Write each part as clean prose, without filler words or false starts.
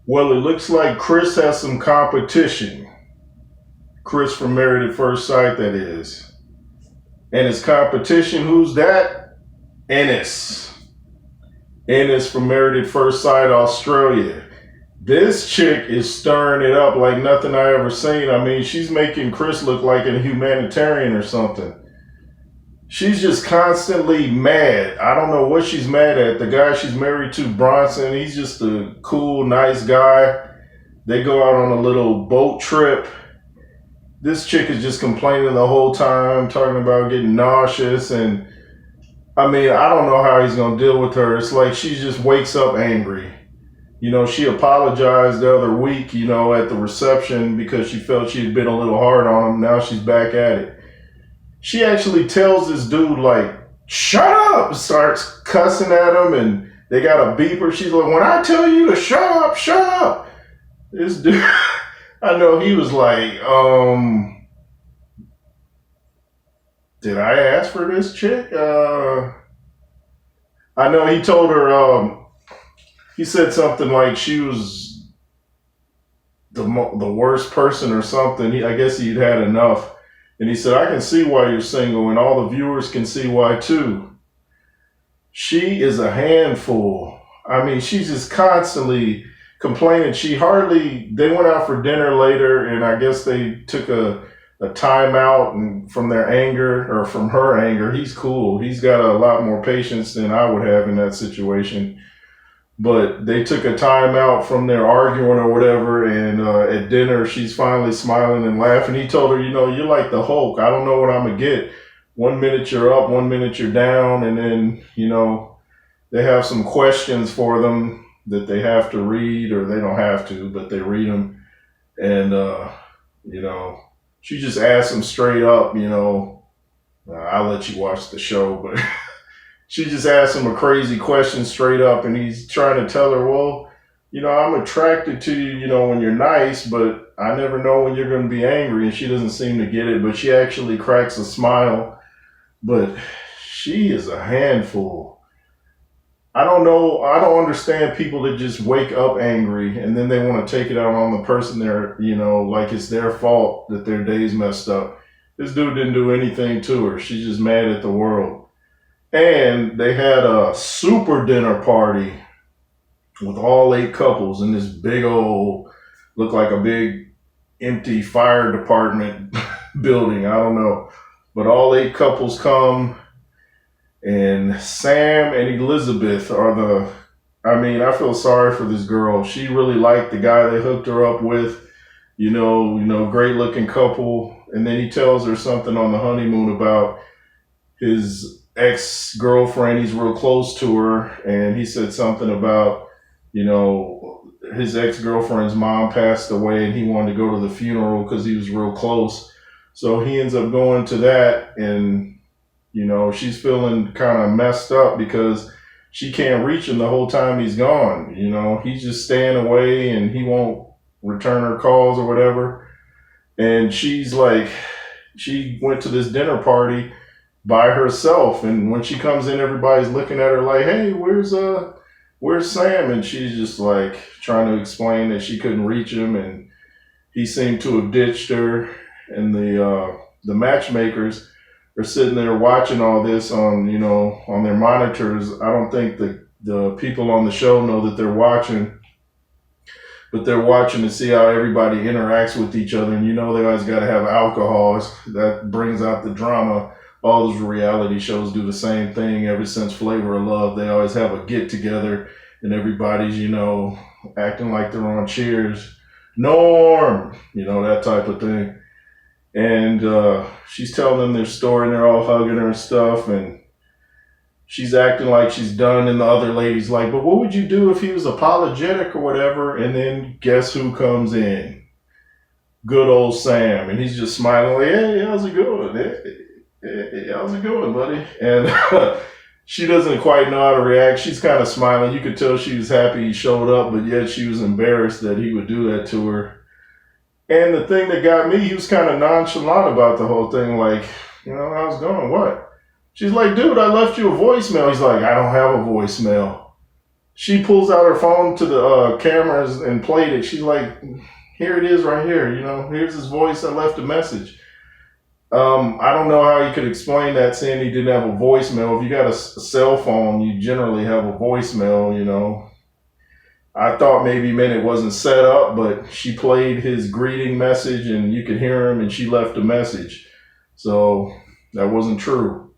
Well, it looks like Chris has some competition. Chris from Married at First Sight, that is. And his competition, who's that? Ennis. Ennis from Married at First Sight, Australia. This chick is stirring it up like nothing I ever seen. I mean, she's making Chris look like a humanitarian or something. She's just constantly mad. I don't know what she's mad at. The guy she's married to, Bronson, he's just a cool, nice guy. They go out on a little boat trip. This chick is just complaining the whole time, talking about getting nauseous. And I mean, I don't know how he's going to deal with her. It's like she just wakes up angry. You know, she apologized the other week, you know, at the reception because she felt she had been a little hard on him. Now she's back at it. She actually tells this dude, like, shut up, starts cussing at him, and they got a beeper. She's like, when I tell you to shut up, shut up. This dude, I know he was like, did I ask for this chick? I know he told her, he said something like she was the worst person or something. I guess he'd had enough. And he said, I can see why you're single, and all the viewers can see why too. She is a handful. I mean, she's just constantly complaining. They went out for dinner later, and I guess they took a time out and from their anger, or from her anger. He's cool. He's got a lot more patience than I would have in that situation. But they took a time out from their arguing or whatever, and at dinner, she's finally smiling and laughing. He told her, you know, you're like the Hulk. I don't know what I'm going to get. 1 minute you're up, 1 minute you're down, and then, you know, they have some questions for them that they have to read, or they don't have to, but they read them. And, you know, she just asked him straight up, you know, I'll let you watch the show, but... She just asked him a crazy question straight up, and he's trying to tell her, well, you know, I'm attracted to you, you know, when you're nice, but I never know when you're going to be angry. And she doesn't seem to get it, but she actually cracks a smile. But she is a handful. I don't know. I don't understand people that just wake up angry and then they want to take it out on the person they're, you know, like it's their fault that their day's messed up. This dude didn't do anything to her. She's just mad at the world. And they had a super dinner party with all 8 couples in this big old, looked like a big empty fire department building. I don't know. But all 8 couples come, and Sam and Elizabeth are I feel sorry for this girl. She really liked the guy they hooked her up with, you know, great looking couple. And then he tells her something on the honeymoon about his ex-girlfriend. He's real close to her, and he said something about, you know, his ex-girlfriend's mom passed away and he wanted to go to the funeral because he was real close. So he ends up going to that, and, you know, she's feeling kind of messed up because she can't reach him the whole time he's gone. You know, he's just staying away and he won't return her calls or whatever. And she's like, she went to this dinner party by herself, and when she comes in, everybody's looking at her like, hey, where's Sam? And she's just like trying to explain that she couldn't reach him, and he seemed to have ditched her. And the matchmakers are sitting there watching all this on their monitors. I don't think the people on the show know that they're watching, but they're watching to see how everybody interacts with each other. And, you know, they always got to have alcohol. That brings out the drama. All those reality shows do the same thing ever since Flavor of Love. They always have a get together and everybody's, you know, acting like they're on Cheers. Norm, you know, that type of thing. And she's telling them their story, and they're all hugging her and stuff. And she's acting like she's done. And the other lady's like, but what would you do if he was apologetic or whatever? And then guess who comes in? Good old Sam. And he's just smiling like, hey, how's it going? Hey, how's it going, buddy? And she doesn't quite know how to react. She's kind of smiling. You could tell she was happy he showed up, but yet she was embarrassed that he would do that to her. And the thing that got me, he was kind of nonchalant about the whole thing. Like, you know, how's it going? What? She's like, dude, I left you a voicemail. He's like, I don't have a voicemail. she pulls out her phone to the cameras and played it. She's like, here it is right here. Here's his voice. I left a message. I don't know how you could explain that, saying he didn't have a voicemail. If you got a cell phone, you generally have a voicemail. I thought maybe meant it wasn't set up, but she played his greeting message and you could hear him and she left a message. So that wasn't true.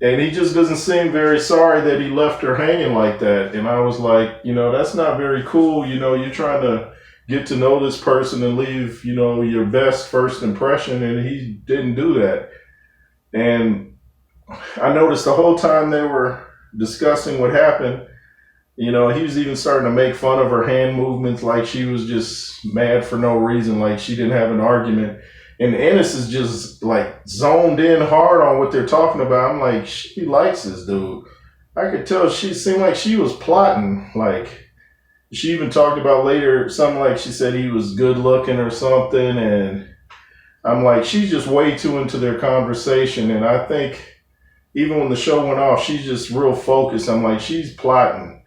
And he just doesn't seem very sorry that he left her hanging like that. And I was like, that's not very cool. You're trying to get to know this person and leave, your best first impression. And he didn't do that. And I noticed the whole time they were discussing what happened, he was even starting to make fun of her hand movements, like she was just mad for no reason, like she didn't have an argument. And Ennis is just like zoned in hard on what they're talking about. I'm like, she likes this dude. I could tell she seemed like she was plotting. Like, she even talked about later something like she said he was good looking or something. And I'm like, she's just way too into their conversation. And I think even when the show went off, she's just real focused. I'm like, she's plotting.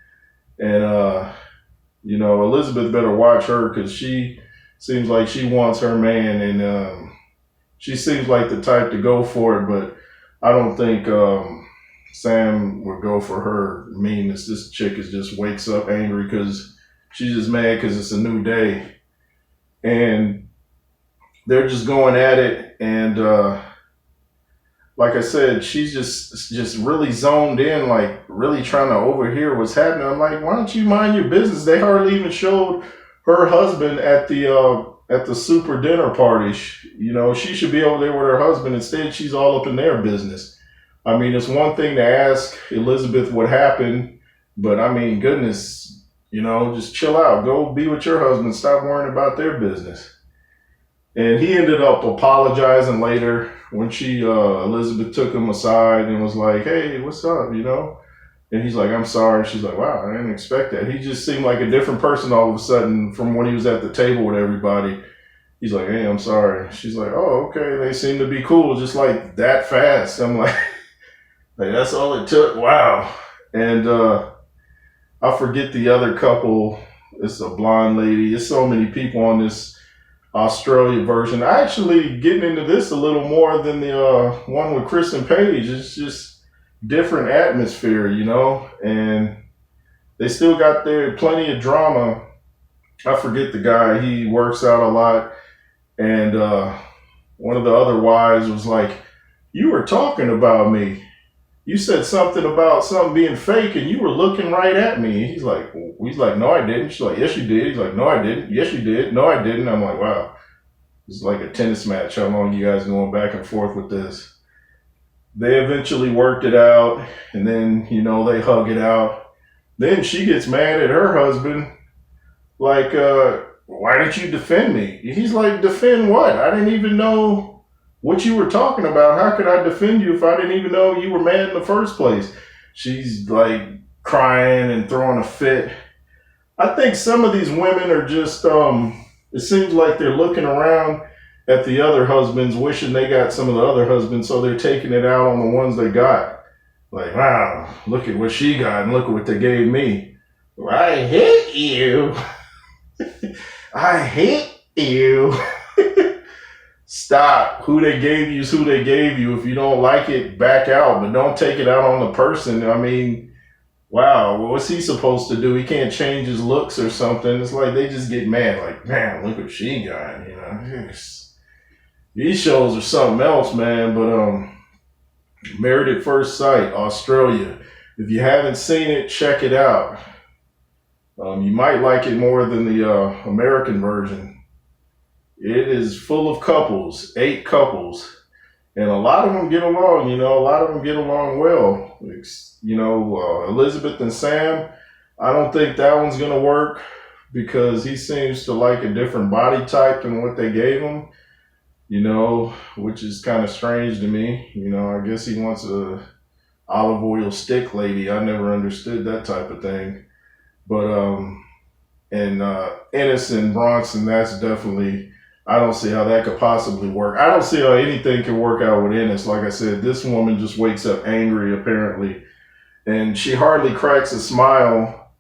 And, Elizabeth better watch her, because she seems like she wants her man, and she seems like the type to go for it, but I don't think Sam would go for her meanness. This chick just wakes up angry because she's just mad because it's a new day. And they're just going at it, and like I said, she's just really zoned in, like really trying to overhear what's happening. I'm like, why don't you mind your business? They hardly even showed her husband at the super dinner party. She should be over there with her husband. Instead, she's all up in their business. I mean, it's one thing to ask Elizabeth what happened, but I mean, goodness, just chill out. Go be with your husband. Stop worrying about their business. And he ended up apologizing later when Elizabeth took him aside and was like, hey, what's up, And he's like, I'm sorry. She's like, wow, I didn't expect that. He just seemed like a different person all of a sudden from when he was at the table with everybody. He's like, hey, I'm sorry. She's like, oh, okay. They seem to be cool, just like that fast. I'm like, that's all it took. Wow. And I forget the other couple. It's a blonde lady. There's so many people on this Australia version. I actually getting into this a little more than the one with Kristen Page. It's just different atmosphere, and they still got there plenty of drama. I forget the guy. He works out a lot, and one of the other wives was like, you were talking about me. You said something about something being fake, and you were looking right at me. He's like, no, I didn't. She's like, yes, you did. He's like, no, I didn't. Yes, you did. No, I didn't. I'm like, wow. It's like a tennis match. How long you guys going back and forth with this? They eventually worked it out, and then, they hug it out. Then she gets mad at her husband, like, why didn't you defend me? He's like, defend what? I didn't even know what you were talking about. How could I defend you if I didn't even know you were mad in the first place? She's like crying and throwing a fit. I think some of these women are just, it seems like they're looking around at the other husbands, wishing they got some of the other husbands, so they're taking it out on the ones they got. Like, wow, look at what she got and look at what they gave me. I hate you. I hate you. Stop. Who they gave you is who they gave you. If you don't like it, back out, but don't take it out on the person. I mean, wow, what's he supposed to do? He can't change his looks or something. It's like they just get mad, like, man, look what she got, These shows are something else, man. But Married at First Sight, Australia. If you haven't seen it, check it out. You might like it more than the American version. It is full of couples, 8 couples, and a lot of them get along. A lot of them get along well. Elizabeth and Sam, I don't think that one's gonna work because he seems to like a different body type than what they gave him. Which is kind of strange to me. I guess he wants a olive oil stick lady. I never understood that type of thing. But Ennis and Bronson, that's definitely, I don't see how that could possibly work. I don't see how anything can work out with Ennis. Like I said, this woman just wakes up angry apparently, and she hardly cracks a smile.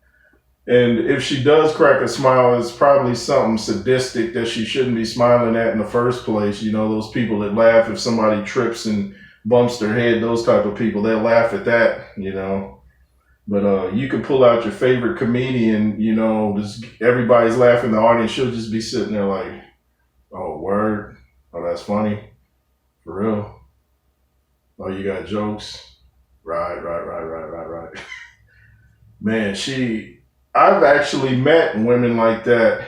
And if she does crack a smile, it's probably something sadistic that she shouldn't be smiling at in the first place. You know, those people that laugh if somebody trips and bumps their head, those type of people, they'll laugh at that, you know. But you can pull out your favorite comedian, you know, just everybody's laughing in the audience, she'll just be sitting there like, oh, word? Oh, that's funny? For real? Oh, you got jokes? Right. Man, I've actually met women like that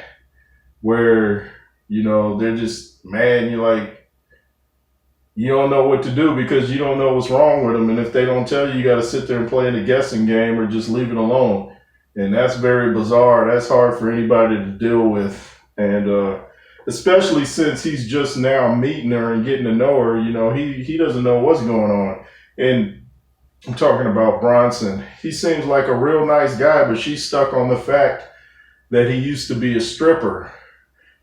where, you know, they're just mad and you're like, you don't know what to do because you don't know what's wrong with them. And if they don't tell you, you got to sit there and play the guessing game or just leave it alone. And that's very bizarre. That's hard for anybody to deal with. And especially since he's just now meeting her and getting to know her, you know, he doesn't know what's going on. And I'm talking about Bronson. He seems like a real nice guy, but she's stuck on the fact that he used to be a stripper.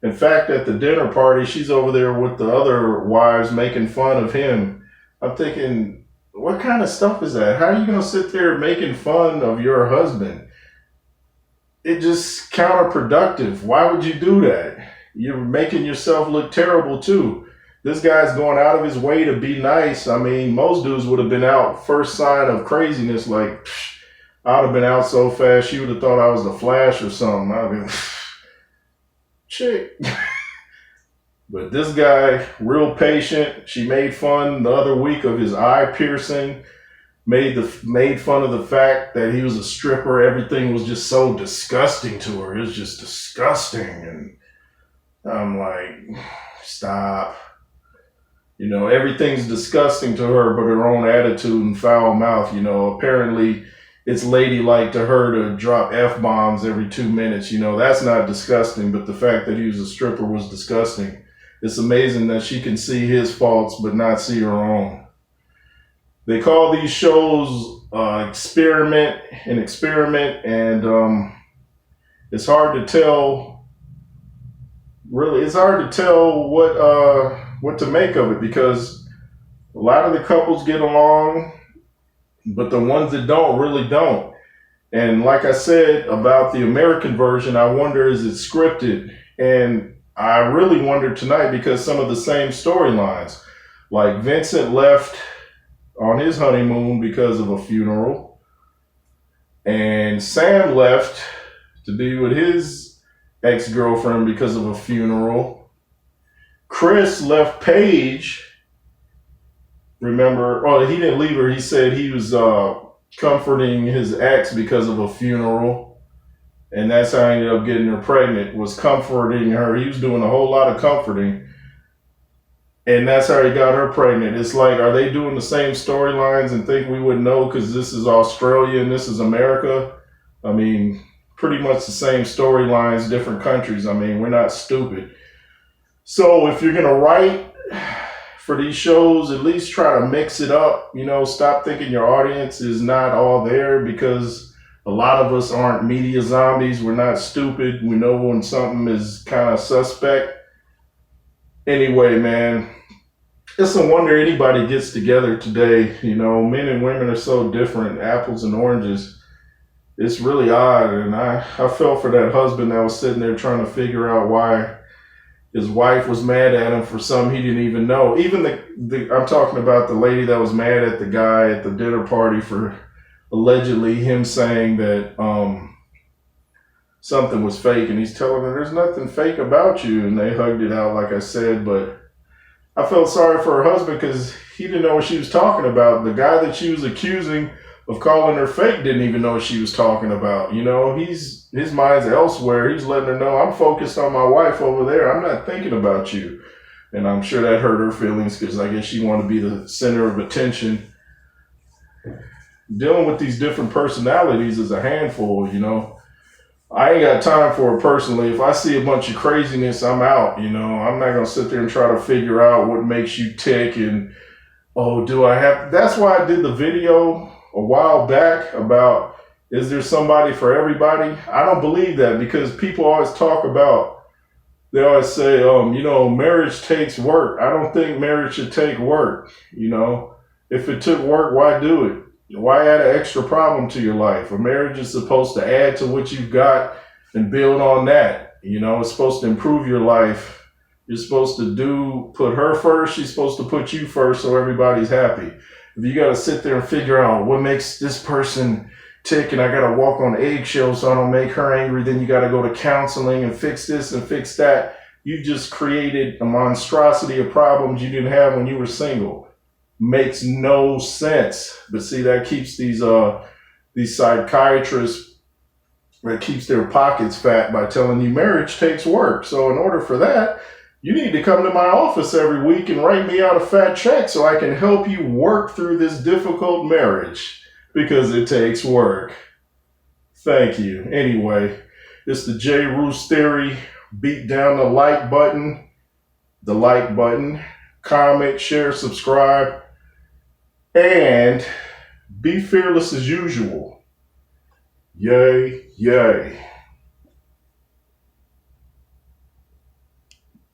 In fact, at the dinner party, she's over there with the other wives making fun of him. I'm thinking, what kind of stuff is that? How are you going to sit there making fun of your husband? It just counterproductive. Why would you do that? You're making yourself look terrible too. This guy's going out of his way to be nice. I mean, most dudes would have been out first sign of craziness. Like, I'd have been out so fast, she would have thought I was the Flash or something. I'd been, chick. But this guy, real patient. She made fun the other week of his eye piercing. Made fun of the fact that he was a stripper. Everything was just so disgusting to her. It was just disgusting. And I'm like, stop. You know, everything's disgusting to her, but her own attitude and foul mouth, you know, apparently it's ladylike to her to drop F-bombs every 2 minutes. You know, that's not disgusting, but the fact that he was a stripper was disgusting. It's amazing that she can see his faults, but not see her own. They call these shows experiment, and it's hard to tell. Really, it's hard to tell what to make of it because a lot of the couples get along, but the ones that don't really don't. And like I said about the American version, I wonder, is it scripted? And I really wonder tonight because some of the same storylines, like Vincent left on his honeymoon because of a funeral, and Sam left to be with his ex-girlfriend because of a funeral. Chris left Paige. Remember, oh, he didn't leave her. He said he was comforting his ex because of a funeral. And that's how he ended up getting her pregnant, was comforting her. He was doing a whole lot of comforting. And that's how he got her pregnant. It's like, are they doing the same storylines and think we wouldn't know because this is Australia and this is America? I mean, pretty much the same storylines, different countries. I mean, we're not stupid. So if you're going to write for these shows, at least try to mix it up. You know, stop thinking your audience is not all there because a lot of us aren't media zombies. We're not stupid. We know when something is kind of suspect. Anyway, man, it's a wonder anybody gets together today. You know, men and women are so different, apples and oranges. It's really odd. And I felt for that husband that was sitting there trying to figure out why his wife was mad at him for something he didn't even know. Even I'm talking about the lady that was mad at the guy at the dinner party for allegedly him saying that something was fake, and he's telling her there's nothing fake about you, and they hugged it out like I said. But I felt sorry for her husband because he didn't know what she was talking about. The guy that she was accusing of calling her fake didn't even know what she was talking about. You know, his mind's elsewhere. He's letting her know, I'm focused on my wife over there. I'm not thinking about you. And I'm sure that hurt her feelings because I guess she wanted to be the center of attention. Dealing with these different personalities is a handful, you know. I ain't got time for it personally. If I see a bunch of craziness, I'm out, you know. I'm not going to sit there and try to figure out what makes you tick and, oh, do I have... That's why I did the video a while back about, is there somebody for everybody? I don't believe that because people always talk about, they always say, you know, marriage takes work. I don't think marriage should take work, you know. If it took work, why do it? Why add an extra problem to your life? A marriage is supposed to add to what you've got and build on that. It's supposed to improve your life. You're supposed to put her first. She's supposed to put you first so everybody's happy. If you got to sit there and figure out what makes this person tick and I got to walk on eggshells so I don't make her angry, then you got to go to counseling and fix this and fix that. You just created a monstrosity of problems you didn't have when you were single. Makes no sense. But see, that keeps these psychiatrists, that keeps their pockets fat by telling you marriage takes work. So in order for that, you need to come to my office every week and write me out a fat check so I can help you work through this difficult marriage, because it takes work. Thank you. Anyway, it's the J. Roos Theory. Beat down the like button, comment, share, subscribe, and be fearless as usual. Yay, yay.